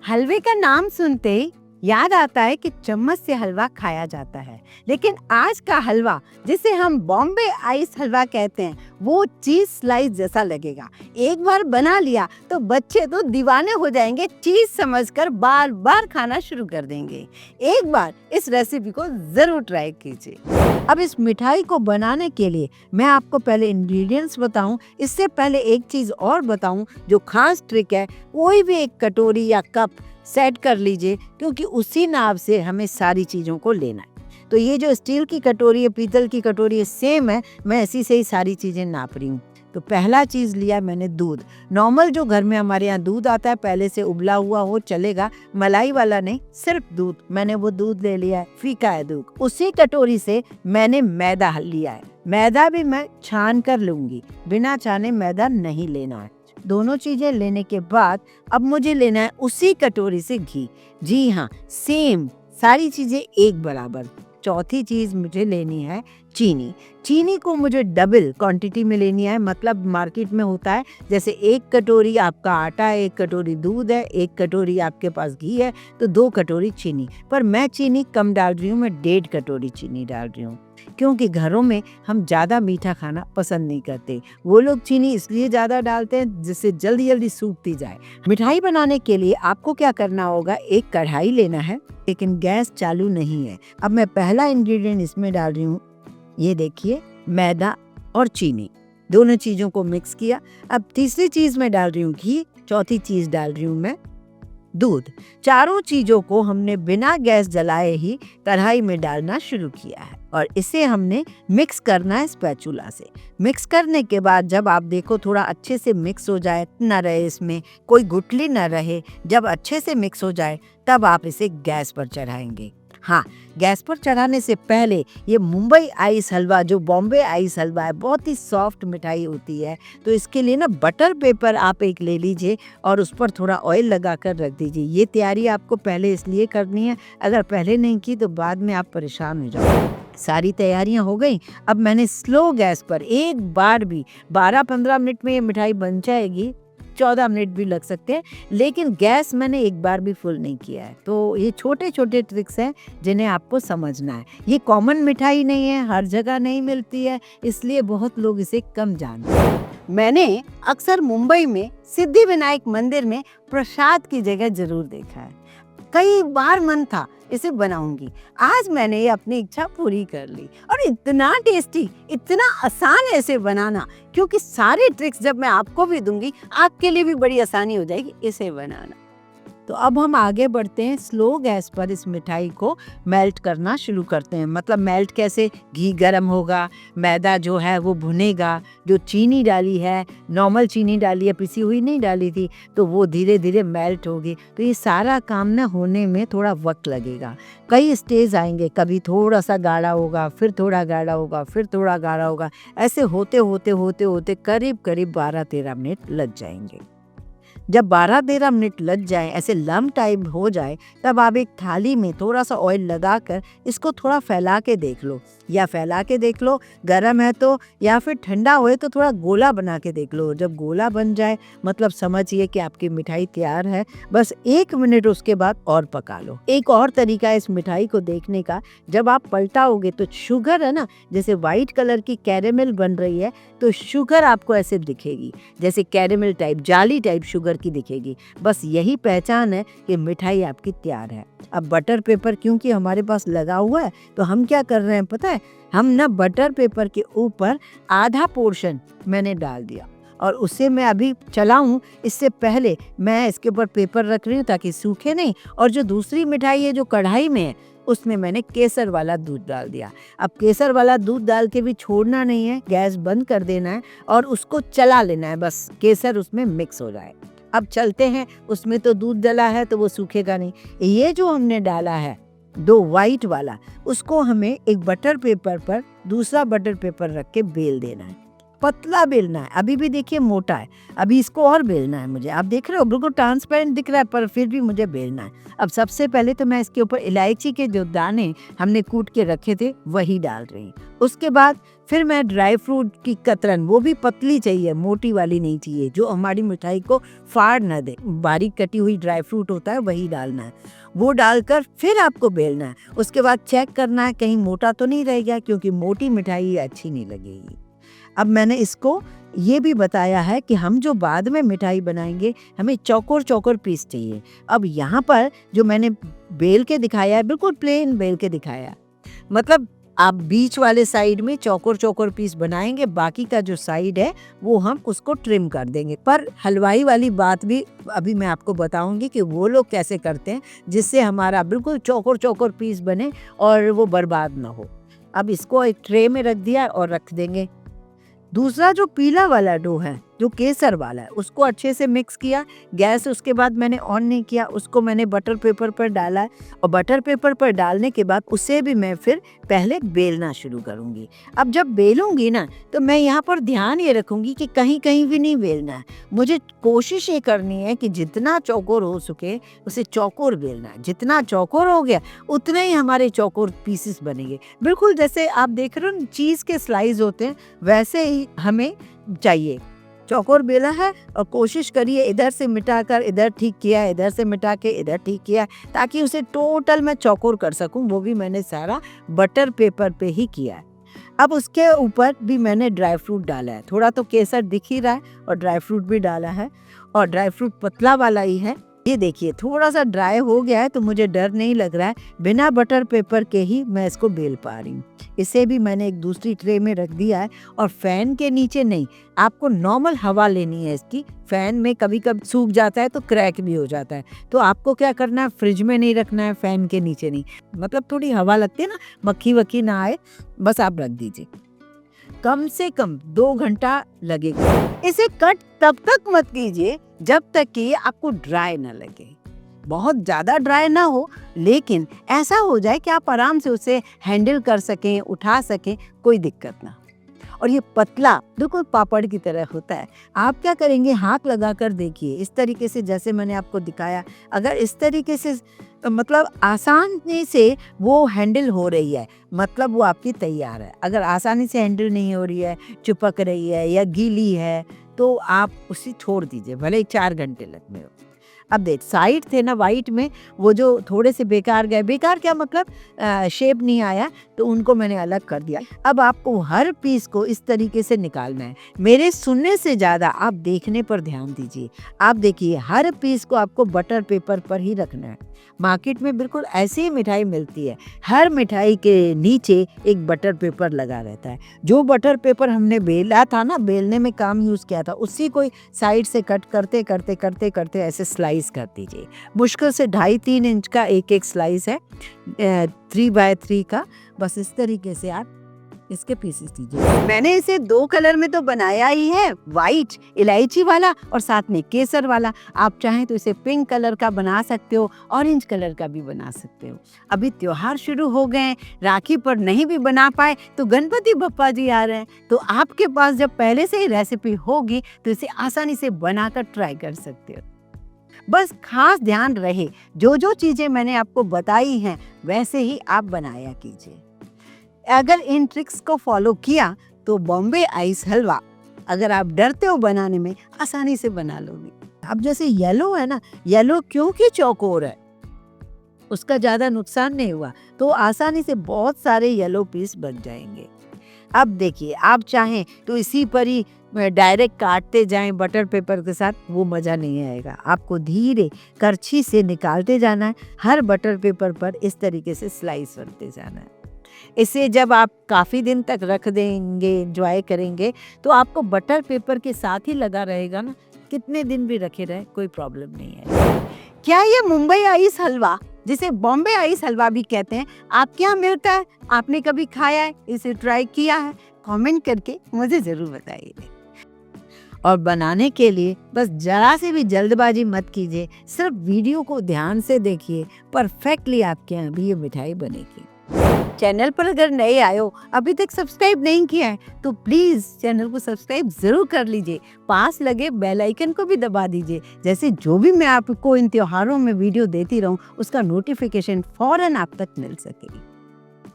हलवे का नाम सुनते ही याद आता है कि चम्मच से हलवा खाया जाता है, लेकिन आज का हलवा जिसे हम बॉम्बे आइस हलवा कहते हैं वो चीज स्लाइस जैसा लगेगा। एक बार बना लिया तो बच्चे तो दीवाने हो जाएंगे, चीज समझकर बार बार खाना शुरू कर देंगे। एक बार इस रेसिपी को जरूर ट्राई कीजिए। अब इस मिठाई को बनाने के लिए मैं आपको पहले इंग्रेडिएंट्स बताऊं, इससे पहले एक चीज और बताऊं जो खास ट्रिक है। कोई भी एक कटोरी या कप सेट कर लीजिए, क्योंकि उसी नाप से हमें सारी चीज़ों को लेना है। तो ये जो स्टील की कटोरी है, पीतल की कटोरी है, सेम है, मैं इसी से ही सारी चीज़ें नाप रही हूँ। तो पहला चीज़ लिया मैंने दूध। नॉर्मल जो घर में हमारे यहाँ दूध आता है पहले से उबला हुआ हो चलेगा, मलाई वाला नहीं, सिर्फ दूध। मैंने वो दूध ले लिया है, फीका है दूध। उसी कटोरी से मैंने मैदा लिया है। मैदा भी मैं छान कर लूँगी, बिना छाने मैदा नहीं लेना है। दोनों चीजें लेने के बाद अब मुझे लेना है उसी कटोरी से घी। जी हाँ, सेम सारी चीजें एक बराबर। चौथी चीज मुझे लेनी है चीनी। चीनी को मुझे डबल क्वांटिटी में लेनी है, मतलब मार्केट में होता है जैसे एक कटोरी आपका आटा है, एक कटोरी दूध है, एक कटोरी आपके पास घी है, तो 2 कटोरी चीनी। पर मैं चीनी कम डाल रही हूँ, मैं 1.5 कटोरी चीनी डाल रही हूँ, क्योंकि घरों में हम ज़्यादा मीठा खाना पसंद नहीं करते। वो लोग चीनी इसलिए ज़्यादा डालते हैं जिससे जल्दी जल्दी सूखती जाए। मिठाई बनाने के लिए आपको क्या करना होगा, एक कढ़ाई लेना है, लेकिन गैस चालू नहीं है। अब मैं पहला इंग्रेडिएंट इसमें डाल रही हूँ, ये देखिए, मैदा और चीनी, दोनों चीज़ों को मिक्स किया। अब तीसरी चीज़ मैं डाल रही हूँ घी, चौथी चीज़ डाल रही हूँ मैं दूध। चारों चीजों को हमने बिना गैस जलाए ही कढ़ाई में डालना शुरू किया है और इसे हमने मिक्स करना है स्पैचुला से। मिक्स करने के बाद जब आप देखो थोड़ा अच्छे से मिक्स हो जाए, ना रहे इसमें कोई गुठली ना रहे, जब अच्छे से मिक्स हो जाए तब आप इसे गैस पर चढ़ाएंगे। हाँ, गैस पर चढ़ाने से पहले ये मुंबई आइस हलवा, जो बॉम्बे आइस हलवा है, बहुत ही सॉफ्ट मिठाई होती है, तो इसके लिए ना बटर पेपर आप एक ले लीजिए और उस पर थोड़ा ऑयल लगा कर रख दीजिए। ये तैयारी आपको पहले इसलिए करनी है, अगर पहले नहीं की तो बाद में आप परेशान हो जाओगे। सारी तैयारियां हो गई। अब मैंने स्लो गैस पर एक बार भी 12-15 मिनट में ये मिठाई बन जाएगी, 14 मिनट भी लग सकते हैं, लेकिन गैस मैंने एक बार भी फुल नहीं किया है। तो ये छोटे छोटे ट्रिक्स हैं जिन्हें आपको समझना है। ये कॉमन मिठाई नहीं है, हर जगह नहीं मिलती है, इसलिए बहुत लोग इसे कम जानते हैं। मैंने अक्सर मुंबई में सिद्धि विनायक मंदिर में प्रसाद की जगह जरूर देखा है। कई बार मन था इसे बनाऊंगी, आज मैंने ये अपनी इच्छा पूरी कर ली। और इतना टेस्टी, इतना आसान है इसे बनाना, क्योंकि सारे ट्रिक्स जब मैं आपको भी दूंगी आपके लिए भी बड़ी आसानी हो जाएगी इसे बनाना। तो अब हम आगे बढ़ते हैं, स्लो गैस पर इस मिठाई को मेल्ट करना शुरू करते हैं। मतलब मेल्ट कैसे, घी गर्म होगा, मैदा जो है वो भुनेगा, जो चीनी डाली है, नॉर्मल चीनी डाली है, पिसी हुई नहीं डाली थी, तो वो धीरे धीरे मेल्ट होगी। तो ये सारा काम ना होने में थोड़ा वक्त लगेगा, कई स्टेज आएंगे, कभी थोड़ा सा गाढ़ा होगा, फिर थोड़ा गाढ़ा होगा, फिर थोड़ा गाढ़ा होगा, ऐसे होते होते होते होते करीब करीब 12-13 मिनट लग जाएंगे। जब 12-13 मिनट लग जाए, ऐसे लम टाइप हो जाए, तब आप एक थाली में थोड़ा सा ऑयल लगाकर इसको थोड़ा फैला के देख लो, या फैला के देख लो गरम है तो, या फिर ठंडा होए तो थोड़ा गोला बना के देख लो। जब गोला बन जाए मतलब समझिए कि आपकी मिठाई तैयार है। बस 1 मिनट उसके बाद और पका लो। एक और तरीका है इस मिठाई को देखने का, जब आप पलटाओगे तो शुगर है ना, जैसे व्हाइट कलर की कैरेमल बन रही है तो शुगर आपको ऐसे दिखेगी, जैसे कैरेमल टाइप, जाली टाइप शुगर की दिखेगी। बस यही पहचान है कि मिठाई आपकी तैयार है। अब बटर पेपर क्योंकि हमारे पास लगा हुआ है, तो हम क्या कर रहे हैं पता है, हम ना बटर पेपर के ऊपर आधा पोर्शन मैंने डाल दिया और उसे मैं अभी चलाऊं इससे पहले मैं इसके ऊपर पेपर रख रही हूँ ताकि सूखे नहीं। और जो दूसरी मिठाई है जो कढ़ाई में है, उसमें मैंने केसर वाला दूध डाल दिया। अब केसर वाला दूध डाल के भी छोड़ना नहीं है, गैस बंद कर देना है और उसको चला लेना है, बस केसर उसमें मिक्स हो जाए। अब चलते हैं, उसमें तो दूध डला है तो वो सूखेगा नहीं। ये जो हमने डाला है 2 वाइट वाला, उसको हमें एक बटर पेपर पर दूसरा बटर पेपर रख के बेल देना है। पतला बेलना है। अभी भी देखिए मोटा है, अभी इसको और बेलना है मुझे। आप देख रहे हो बिल्कुल ट्रांसपेरेंट दिख रहा है, पर फिर भी मुझे बेलना है। अब सबसे पहले तो मैं इसके ऊपर इलायची के जो दाने हमने कूट के रखे थे वही डाल रही हूँ। उसके बाद फिर मैं ड्राई फ्रूट की कतरन, वो भी पतली चाहिए, मोटी वाली नहीं चाहिए, जो हमारी मिठाई को फाड़ न दे। बारीक कटी हुई ड्राई फ्रूट होता है वही डालना है। वो डालकर फिर आपको बेलना है। उसके बाद चेक करना है कहीं मोटा तो नहीं रह गया, क्योंकि मोटी मिठाई अच्छी नहीं लगेगी। अब मैंने इसको ये भी बताया है कि हम जो बाद में मिठाई बनाएंगे हमें चौकोर चौकोर पीस चाहिए। अब यहाँ पर जो मैंने बेल के दिखाया है, बिल्कुल प्लेन बेल के दिखाया है, मतलब आप बीच वाले साइड में चौकोर चौकोर पीस बनाएंगे, बाकी का जो साइड है वो हम उसको ट्रिम कर देंगे। पर हलवाई वाली बात भी अभी मैं आपको बताऊंगी कि वो लोग कैसे करते हैं जिससे हमारा बिल्कुल चौकोर चौकोर पीस बने और वो बर्बाद ना हो। अब इसको एक ट्रे में रख दिया और रख देंगे। दूसरा जो पीला वाला डो है, जो केसर वाला है, उसको अच्छे से मिक्स किया। गैस उसके बाद मैंने ऑन नहीं किया, उसको मैंने बटर पेपर पर डाला है और बटर पेपर पर डालने के बाद उसे भी मैं फिर पहले बेलना शुरू करूंगी। अब जब बेलूंगी ना तो मैं यहाँ पर ध्यान ये रखूंगी कि कहीं कहीं भी नहीं बेलना है। मुझे कोशिश ये करनी है कि जितना चौकोर हो सके उसे चौकोर बेलना है। जितना चौकोर हो गया उतने ही हमारे चौकोर पीसेस बनेंगे। बिल्कुल जैसे आप देख रहे हो चीज़ के स्लाइस होते हैं, वैसे ही हमें चाहिए। चौकोर बेला है और कोशिश करिए इधर से मिटाकर इधर ठीक किया, इधर से मिटा के इधर ठीक किया, ताकि उसे टोटल मैं चौकोर कर सकूं। वो भी मैंने सारा बटर पेपर पे ही किया है। अब उसके ऊपर भी मैंने ड्राई फ्रूट डाला है। थोड़ा तो केसर दिख ही रहा है और ड्राई फ्रूट भी डाला है, और ड्राई फ्रूट पतला वाला ही है। ये देखिए थोड़ा सा ड्राई हो गया है तो मुझे डर नहीं लग रहा है। बिना बटर पेपर के ही मैं इसको बेल पा रही हूँ। इसे भी मैंने एक दूसरी ट्रे में रख दिया है, और फैन के नीचे नहीं, आपको नॉर्मल हवा लेनी है इसकी। फैन में कभी कभी सूख जाता है तो क्रैक भी हो जाता है, तो आपको क्या करना है, फ्रिज में नहीं रखना है, फैन के नीचे नहीं, मतलब थोड़ी हवा लगती है ना, मक्खी वक्खी ना आए, बस आप रख दीजिए। कम से कम 2 घंटा लगेगा। इसे कट तब तक मत कीजिए जब तक कि आपको ड्राई ना लगे। बहुत ज़्यादा ड्राई ना हो, लेकिन ऐसा हो जाए कि आप आराम से उसे हैंडल कर सकें, उठा सकें, कोई दिक्कत ना। और ये पतला बिल्कुल पापड़ की तरह होता है। आप क्या करेंगे, हाथ लगा कर देखिए इस तरीके से, जैसे मैंने आपको दिखाया। अगर इस तरीके से मतलब आसानी से वो हैंडल हो रही है, मतलब वो आपकी तैयार है। अगर आसानी से हैंडल नहीं हो रही है, चिपक रही है या गीली है, तो आप उसे छोड़ दीजिए, भले ही 4 घंटे लगने हो। अब देख साइड थे ना वाइट में, वो जो थोड़े से बेकार गए, बेकार क्या मतलब शेप नहीं आया, तो उनको मैंने अलग कर दिया। अब आपको हर पीस को इस तरीके से निकालना है। मेरे सुनने से ज़्यादा आप देखने पर ध्यान दीजिए। आप देखिए हर पीस को आपको बटर पेपर पर ही रखना है। मार्केट में बिल्कुल ऐसी ही मिठाई मिलती है, हर मिठाई के नीचे एक बटर पेपर लगा रहता है। जो बटर पेपर हमने बेला था ना, बेलने में काम यूज़ किया था, उसी को साइड से कट करते करते करते करते ऐसे स्लाइस कर दीजिए। मुश्किल से 2.5-3 इंच का एक एक स्लाइस है, 3x3 का। बस इस तरीके से आप इसके पीसेस दीजिए। मैंने इसे 2 कलर में तो बनाया ही है, वाइट इलायची वाला और साथ में केसर वाला। आप चाहें तो इसे पिंक कलर का बना सकते हो, ऑरेंज कलर का भी बना सकते हो। अभी त्योहार शुरू हो गए, राखी पर नहीं भी बना पाए तो गणपति बप्पा जी आ रहे हैं, तो आपके पास जब पहले से ही रेसिपी होगी तो इसे आसानी से बनाकर ट्राई कर सकते हो। बस खास ध्यान रहे, जो जो चीज़ें मैंने आपको बताई हैं वैसे ही आप बनाया कीजिए। अगर इन ट्रिक्स को फॉलो किया तो बॉम्बे आइस हलवा, अगर आप डरते हो बनाने में, आसानी से बना लोगे। अब जैसे येलो है ना, येलो क्योंकि चौकोर है, उसका ज़्यादा नुकसान नहीं हुआ, तो आसानी से बहुत सारे येलो पीस बन जाएंगे। अब देखिए आप चाहें तो इसी पर ही डायरेक्ट काटते जाएं बटर पेपर के साथ, वो मज़ा नहीं आएगा। आपको धीरे करछी से निकालते जाना है, हर बटर पेपर पर इस तरीके से स्लाइस बनते जाना है। इसे जब आप काफ़ी दिन तक रख देंगे, एंजॉय करेंगे, तो आपको बटर पेपर के साथ ही लगा रहेगा ना, कितने दिन भी रखे रहे कोई प्रॉब्लम नहीं है। क्या ये मुंबई आइस हलवा, जिसे बॉम्बे आइस हलवा भी कहते हैं, आपके यहाँ मिलता है? आपने कभी खाया है, इसे ट्राई किया है? कमेंट करके मुझे ज़रूर बताइए। और बनाने के लिए बस जरा से भी जल्दबाजी मत कीजिए, सिर्फ वीडियो को ध्यान से देखिए, परफेक्टली आपके यहाँ भी ये मिठाई बनेगी। चैनल पर अगर नए आए हो, अभी तक सब्सक्राइब नहीं किया है तो प्लीज़ चैनल को सब्सक्राइब ज़रूर कर लीजिए। पास लगे बेल आइकन को भी दबा दीजिए, जैसे जो भी मैं आपको इन त्योहारों में वीडियो देती रहूँ उसका नोटिफिकेशन फ़ौरन आप तक मिल सके।